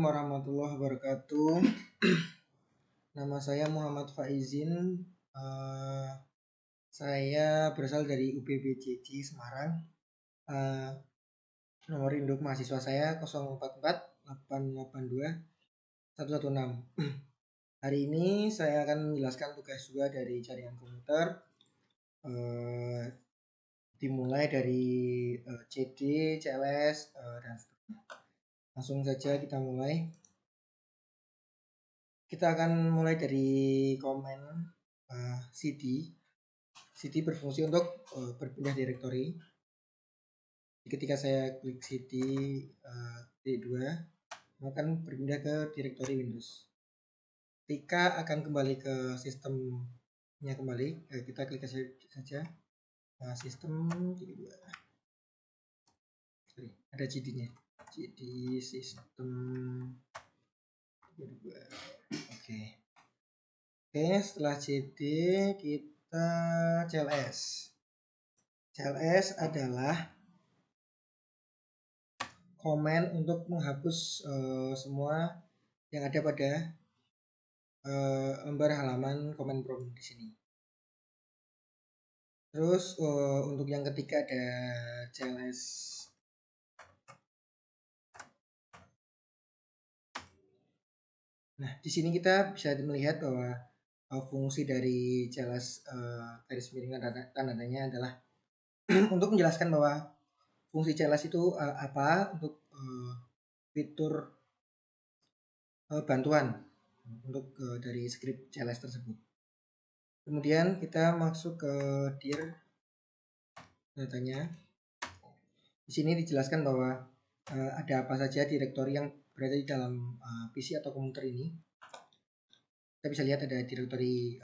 Warahmatullahi wabarakatuh. Nama saya Muhammad Faizin. Saya berasal dari UPBJJ Semarang. Nomor induk mahasiswa saya 044-882-116. Hari ini saya akan menjelaskan tugas juga dari jaringan komputer. Dimulai dari CD, CLS, dan seterusnya. Langsung saja kita mulai. Kita akan mulai dari komen CD. CD berfungsi untuk berpindah direktori. Ketika saya klik CD D2, akan berpindah ke direktori Windows. Ketika akan kembali ke sistemnya kembali, kita klik saja sistem D2. Sorry, ada CD-nya. CD sistem D2. Oke, setelah CD kita CLS. CLS adalah komen untuk menghapus semua yang ada pada lembar halaman comment prompt di sini. Terus untuk yang ketiga ada CLS. Nah, di sini kita bisa melihat bahwa fungsi dari CLS garis miring tandanya adalah untuk menjelaskan bahwa fungsi CLS itu apa, untuk fitur bantuan untuk dari script CLS tersebut. Kemudian kita masuk ke dir datanya. Di sini dijelaskan bahwa ada apa saja direktori yang berada di dalam PC atau komputer ini. Kita bisa lihat ada direktori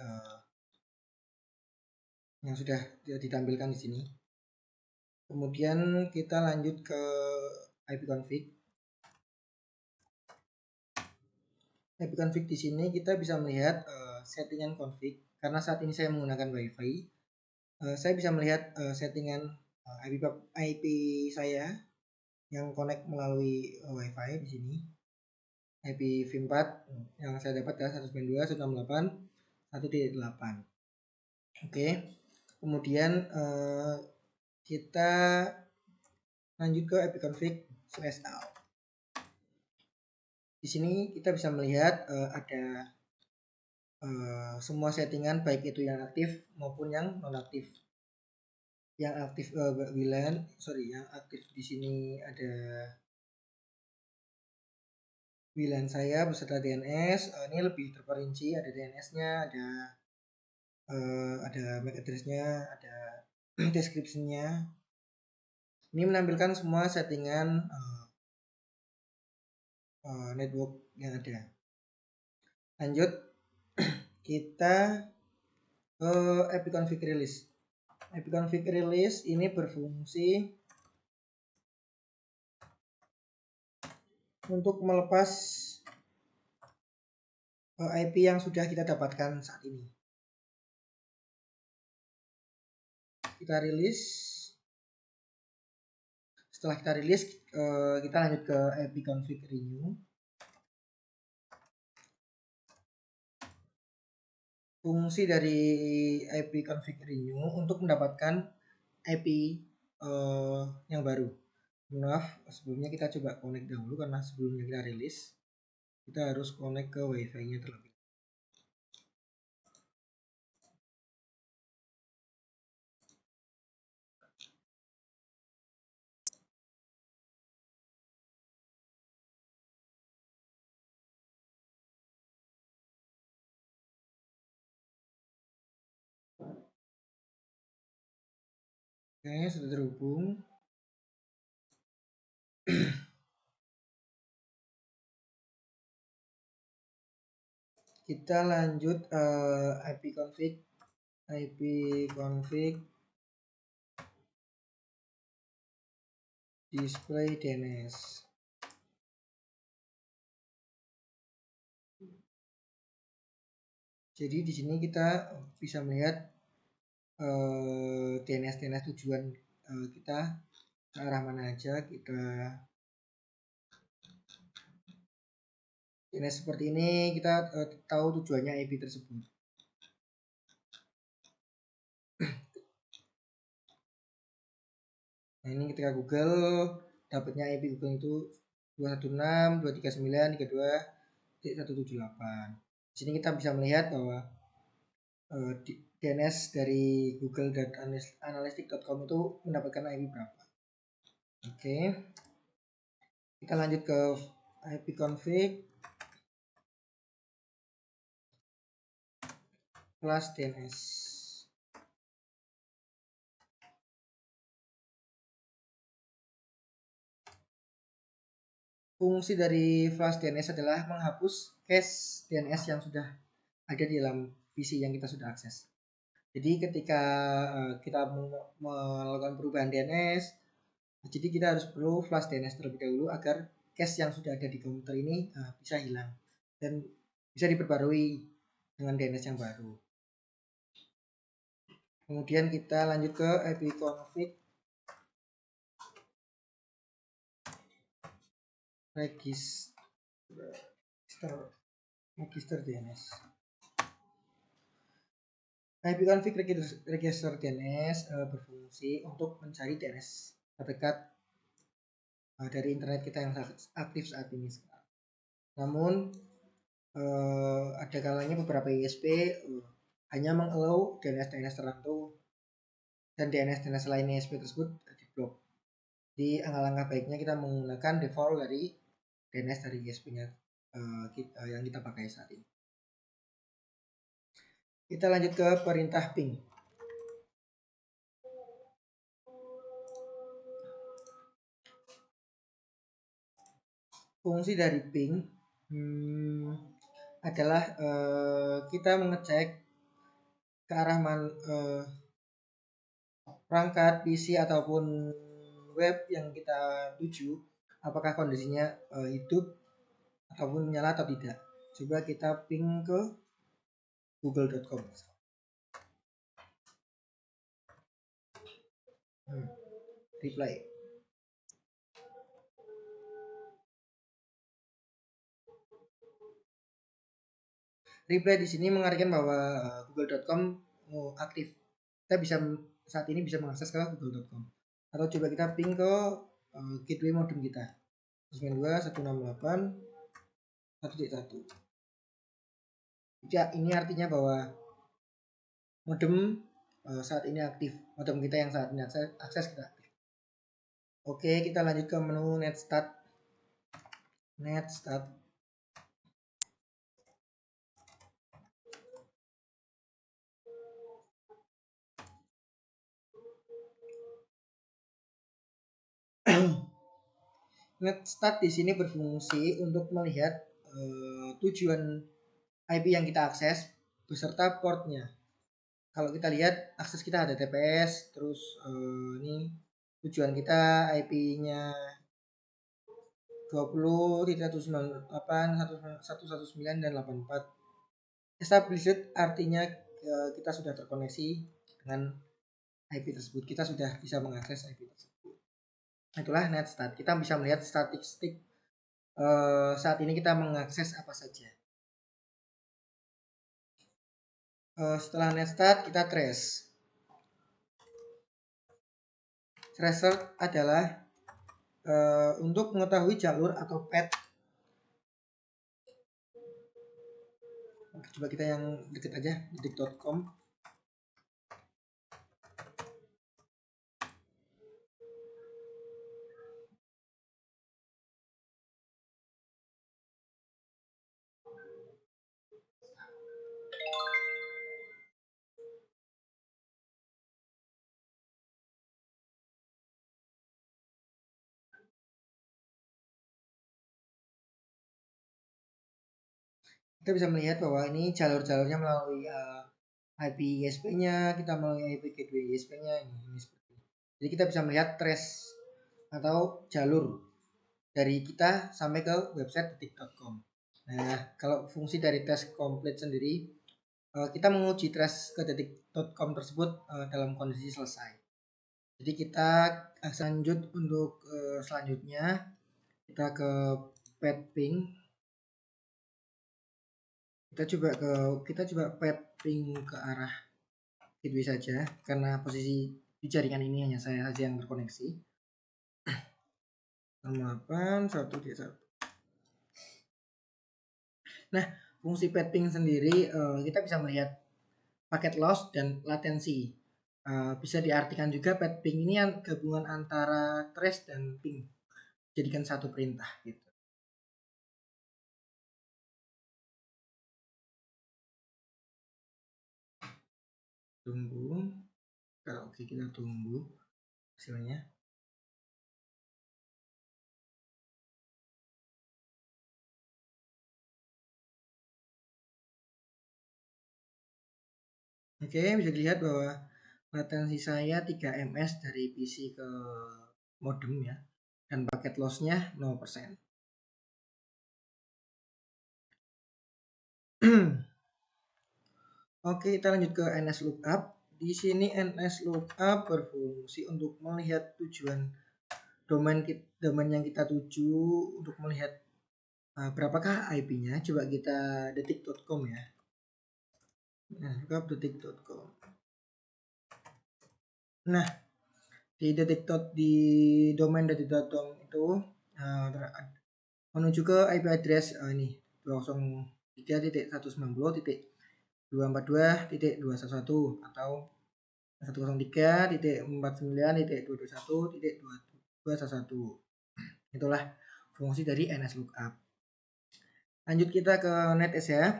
yang sudah ditampilkan di sini. Kemudian kita lanjut ke ipconfig. ipconfig di sini kita bisa melihat settingan config. Karena saat ini saya menggunakan WiFi, saya bisa melihat settingan IP saya yang connect melalui WiFi di sini. IP v4 yang saya dapat adalah 192.168.1.8. Oke. Kemudian kita lanjut ke ipconfig/out. Di sini kita bisa melihat ada semua settingan, baik itu yang aktif maupun yang non-aktif. Yang aktif yang aktif di sini ada WLAN saya beserta DNS. Ini lebih terperinci, ada DNS-nya, ada MAC address-nya, ada description-nya. Ini menampilkan semua settingan network yang ada. Lanjut, kita ke ipconfig release. ipconfig release ini berfungsi untuk melepas IP yang sudah kita dapatkan saat ini. Kita rilis. Setelah kita rilis, kita lanjut ke ipconfig renew. Fungsi dari ipconfig renew untuk mendapatkan IP yang baru. Maaf, sebelumnya kita coba connect dahulu, karena sebelumnya kita rilis kita harus connect ke WiFi-nya terlebih. Oke, sudah terhubung. Kita lanjut ipconfig display DNS. Jadi di sini kita bisa melihat DNS tujuan kita ke arah mana aja. Kita DNS seperti ini kita tahu tujuannya IP tersebut. Nah, ini ketika Google dapatnya IP Google itu 216.239.32.178. Di sini kita bisa melihat bahwa DNS dari google.analytics.com itu mendapatkan IP berapa. Oke. Kita lanjut ke ipconfig plus DNS. Fungsi dari flash DNS adalah menghapus cache DNS yang sudah ada di dalam PC yang kita sudah akses. Jadi ketika kita melakukan perubahan DNS, jadi kita harus perlu flash DNS terlebih dahulu agar cache yang sudah ada di komputer ini bisa hilang dan bisa diperbarui dengan DNS yang baru. Kemudian kita lanjut ke ipconfig register DNS. ipconfig register DNS berfungsi untuk mencari DNS terdekat dari internet kita yang aktif saat ini. Namun ada kalanya beberapa ISP hanya mengallow DNS tertentu dan DNS lain ISP tersebut diblok. Jadi langkah baiknya kita menggunakan default dari DNS dari ISP-nya yang kita pakai saat ini. Kita lanjut ke perintah ping. Fungsi dari ping adalah kita mengecek ke arah perangkat PC ataupun web yang kita tuju, apakah kondisinya hidup ataupun nyala atau tidak. Coba kita ping ke google.com. Reply. Reply di sini mengartikan bahwa google.com aktif. Kita bisa saat ini bisa mengakses ke google.com. Atau coba kita ping ke gateway modem kita. 192.168.1.1. Ya, ini artinya bahwa modem saat ini aktif. Modem kita yang saat ini akses kita aktif. Oke, kita lanjut ke menu netstat. Netstat. Netstat di sini berfungsi untuk melihat tujuan IP yang kita akses beserta portnya. Kalau kita lihat akses kita ada TPS, terus ini tujuan kita IP-nya 20.198.119 dan 84. Established artinya kita sudah terkoneksi dengan IP tersebut. Kita sudah bisa mengakses IP tersebut. Itulah netstat. Kita bisa melihat statistik saat ini kita mengakses apa saja. Setelah netstat kita trace. Tracer adalah untuk mengetahui jalur atau path. Coba kita yang deket aja, detik.com. Kita bisa melihat bahwa ini jalur-jalurnya melalui IP ISP-nya, kita melalui IP gateway ISP-nya ini seperti ini. Jadi kita bisa melihat trace atau jalur dari kita sampai ke website detik.com. Nah, kalau fungsi dari tes complete sendiri, kita menguji trace ke detik.com tersebut dalam kondisi selesai. Jadi kita lanjut untuk selanjutnya kita ke pet ping. kita coba pathing ke arah gateway saja, karena posisi di jaringan ini hanya saya saja yang terkoneksi. 08.1.1. Nah, fungsi pathing sendiri kita bisa melihat paket loss dan latensi. Bisa diartikan juga pathing ini gabungan antara trace dan ping, jadikan satu perintah gitu. Tunggu, kalau oke kita tunggu hasilnya. Oke, bisa dilihat bahwa latensi saya 3 ms dari PC ke modem ya, dan paket lossnya 0%. Oke, kita lanjut ke NS lookup. Di sini NS lookup berfungsi untuk melihat tujuan domain yang kita tuju, untuk melihat berapakah IP-nya. Coba kita detik.com ya. Nah, lookup detik.com. Nah, di domain detik.com itu menuju ke IP address ini 203.190.242.211 atau 103.49.221.211. Itulah fungsi dari NS lookup. Lanjut kita ke netes ya.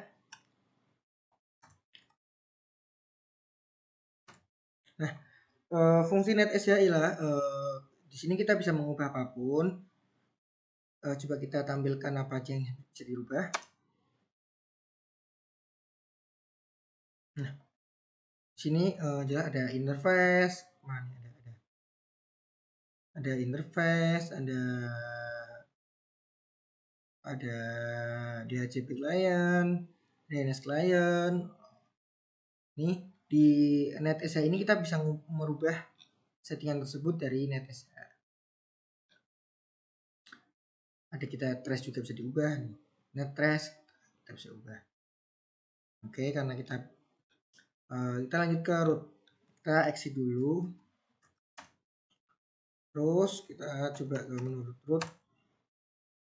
Nah, fungsi netes ya ialah di sini kita bisa mengubah apapun. Coba kita tampilkan apa aja yang bisa dirubah. Nah, di sini jelas ada interface, ada interface, ada DHCP client, DNS client. Nih di NetSA ini kita bisa merubah settingan tersebut dari NetSA. Ada kita trace juga bisa diubah nih. Net trace kita bisa ubah. Oke, karena kita lanjut ke root. Kita exit dulu. Terus kita coba ke menu root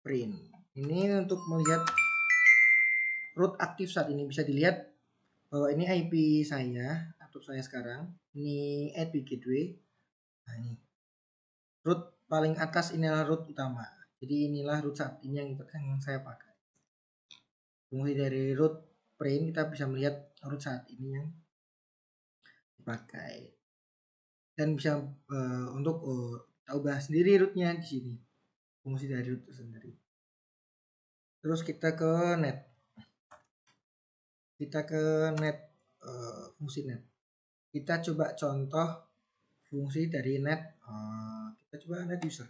print. Ini untuk melihat root aktif saat ini. Bisa dilihat bahwa ini IP saya atau saya sekarang. Ini IP gateway. Nah, ini root paling atas ini adalah root utama. Jadi inilah root saat ini yang saya pakai. Fungsi dari root print kita bisa melihat root saat ini yang dipakai. Dan bisa untuk kita ubah sendiri rootnya di sini. Fungsi dari root sendiri. Terus kita ke net. Fungsi net. Kita coba contoh fungsi dari net. Kita coba net user.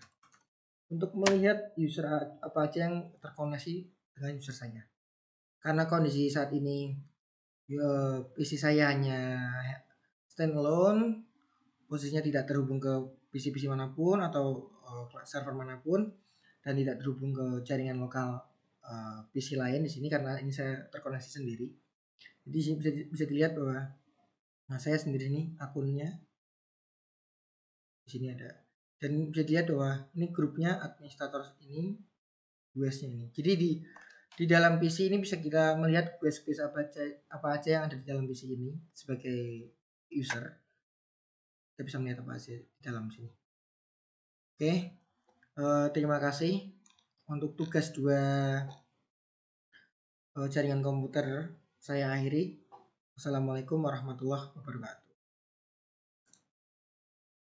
Untuk melihat user apa aja yang terkoneksi dengan user saya. Karena kondisi saat ini PC saya hanya standalone, posisinya tidak terhubung ke PC-PC manapun atau server manapun, dan tidak terhubung ke jaringan lokal PC lain di sini karena ini saya terkoneksi sendiri. Jadi bisa dilihat bahwa saya sendiri ini akunnya di sini ada, dan bisa dilihat bahwa ini grupnya administrator ini, US-nya ini. Jadi di dalam PC ini bisa kita melihat quest apa aja yang ada di dalam PC ini sebagai user. Kita bisa melihat apa aja di dalam sini. Oke, terima kasih. Untuk tugas 2 jaringan komputer saya akhiri. Wassalamualaikum warahmatullahi wabarakatuh.